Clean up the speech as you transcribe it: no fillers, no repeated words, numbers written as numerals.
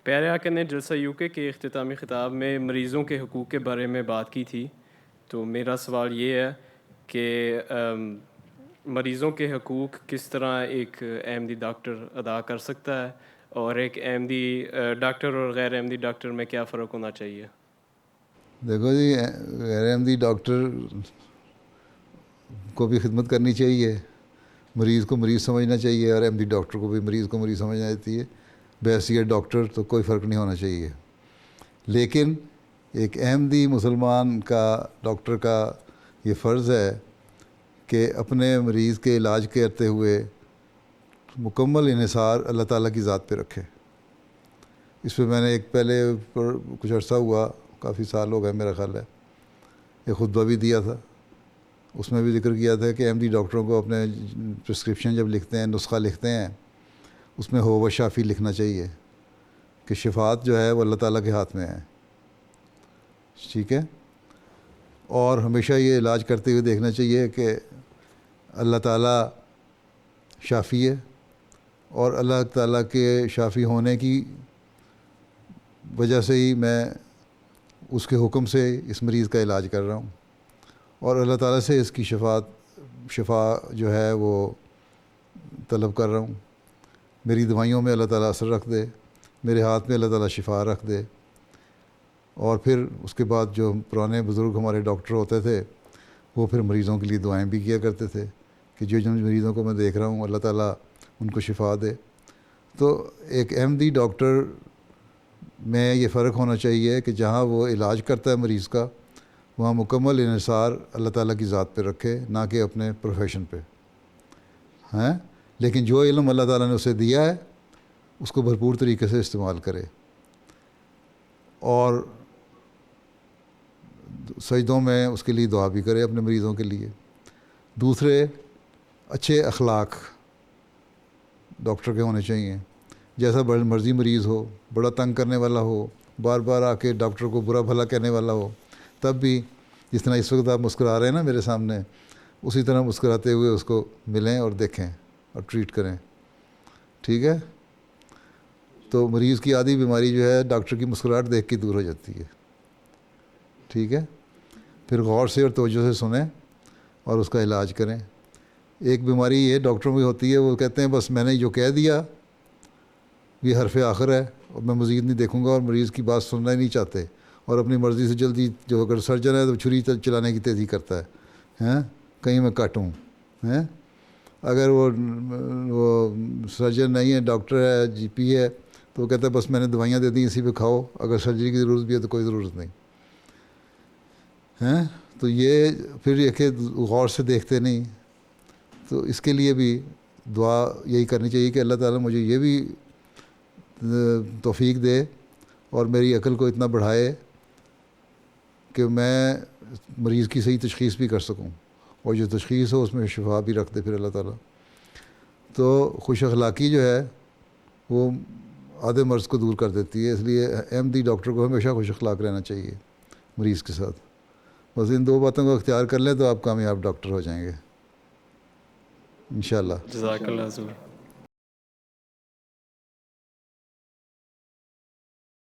پیارے آقا نے جلسہ UK کے اختتامی خطاب میں مریضوں کے حقوق کے بارے میں بات کی تھی. تو میرا سوال یہ ہے کہ مریضوں کے حقوق کس طرح ایک احمدی ڈاکٹر ادا کر سکتا ہے، اور ایک احمدی ڈاکٹر اور غیر احمدی ڈاکٹر میں کیا فرق ہونا چاہیے؟ دیکھو جی، غیر احمدی ڈاکٹر کو بھی خدمت کرنی چاہیے، مریض کو مریض سمجھنا چاہیے، اور احمدی ڈاکٹر کو بھی مریض کو مریض سمجھنا چاہیے. بحیثیت ڈاکٹر تو کوئی فرق نہیں ہونا چاہیے. لیکن ایک احمدی مسلمان کا ڈاکٹر کا یہ فرض ہے کہ اپنے مریض کے علاج کرتے ہوئے مکمل انحصار اللہ تعالیٰ کی ذات پہ رکھے. اس پہ میں نے ایک پہلے کچھ عرصہ ہوا، کافی سال ہو گئے میرا خیال ہے، ایک خطبہ بھی دیا تھا. اس میں بھی ذکر کیا تھا کہ احمدی ڈاکٹروں کو اپنے پرسکرپشن جب لکھتے ہیں، نسخہ لکھتے ہیں، اس میں ہو و شافی لکھنا چاہیے کہ شفاعت جو ہے وہ اللہ تعالیٰ کے ہاتھ میں ہے. ٹھیک ہے. اور ہمیشہ یہ علاج کرتے ہوئے دیکھنا چاہیے کہ اللہ تعالیٰ شافی ہے، اور اللہ تعالیٰ کے شافی ہونے کی وجہ سے ہی میں اس کے حکم سے اس مریض کا علاج کر رہا ہوں، اور اللہ تعالیٰ سے اس کی شفا جو ہے وہ طلب کر رہا ہوں. میری دوائیوں میں اللہ تعالیٰ اثر رکھ دے، میرے ہاتھ میں اللہ تعالیٰ شفا رکھ دے. اور پھر اس کے بعد جو پرانے بزرگ ہمارے ڈاکٹر ہوتے تھے وہ پھر مریضوں کے لیے دعائیں بھی کیا کرتے تھے کہ جو جن مریضوں کو میں دیکھ رہا ہوں اللہ تعالیٰ ان کو شفا دے. تو ایک احمدی ڈاکٹر میں یہ فرق ہونا چاہیے کہ جہاں وہ علاج کرتا ہے مریض کا، وہاں مکمل انحصار اللہ تعالیٰ کی ذات پہ رکھے، نہ کہ اپنے پروفیشن پہ. ہیں لیکن جو علم اللہ تعالیٰ نے اسے دیا ہے اس کو بھرپور طریقے سے استعمال کرے، اور سجدوں میں اس کے لیے دعا بھی کرے اپنے مریضوں کے لیے. دوسرے، اچھے اخلاق ڈاکٹر کے ہونے چاہیے. جیسا مرضی مریض ہو، بڑا تنگ کرنے والا ہو، بار بار آ کے ڈاکٹر کو برا بھلا کہنے والا ہو، تب بھی جس طرح اس وقت آپ مسکرا رہے ہیں نا میرے سامنے، اسی طرح مسکراتے ہوئے اس کو ملیں اور دیکھیں اور ٹریٹ کریں. ٹھیک ہے. تو مریض کی آدھی بیماری جو ہے ڈاکٹر کی مسکراہٹ دیکھ کے دور ہو جاتی ہے. ٹھیک ہے. پھر غور سے اور توجہ سے سنیں اور اس کا علاج کریں. ایک بیماری یہ ڈاکٹروں کی ہوتی ہے، وہ کہتے ہیں بس میں نے جو کہہ دیا یہ حرف آخر ہے اور میں مزید نہیں دیکھوں گا، اور مریض کی بات سننا ہی نہیں چاہتے، اور اپنی مرضی سے جلدی، جو اگر سرجن ہے تو چھری چلانے کی تیزی کرتا ہے، کہیں میں کاٹوں. اگر وہ سرجن نہیں ہے، ڈاکٹر ہے، GP ہے، تو وہ کہتا ہے بس میں نے دوائیاں دے دیں اسی پہ کھاؤ، اگر سرجری کی ضرورت بھی ہے تو کوئی ضرورت نہیں. تو یہ پھر یہ کہ غور سے دیکھتے نہیں. تو اس کے لیے بھی دعا یہی کرنی چاہیے کہ اللہ تعالیٰ مجھے یہ بھی توفیق دے اور میری عقل کو اتنا بڑھائے کہ میں مریض کی صحیح تشخیص بھی کر سکوں، اور جو تشخیص ہو اس میں شفا بھی رکھ دے پھر اللہ تعالیٰ. تو خوش اخلاقی جو ہے وہ آدھے مرض کو دور کر دیتی ہے، اس لیے احمدی ڈاکٹر کو ہمیشہ خوش اخلاق رہنا چاہیے مریض کے ساتھ. بس ان دو باتوں کو اختیار کر لیں تو آپ کامیاب ڈاکٹر ہو جائیں گے انشاءاللہ. جزاک اللہ حضور.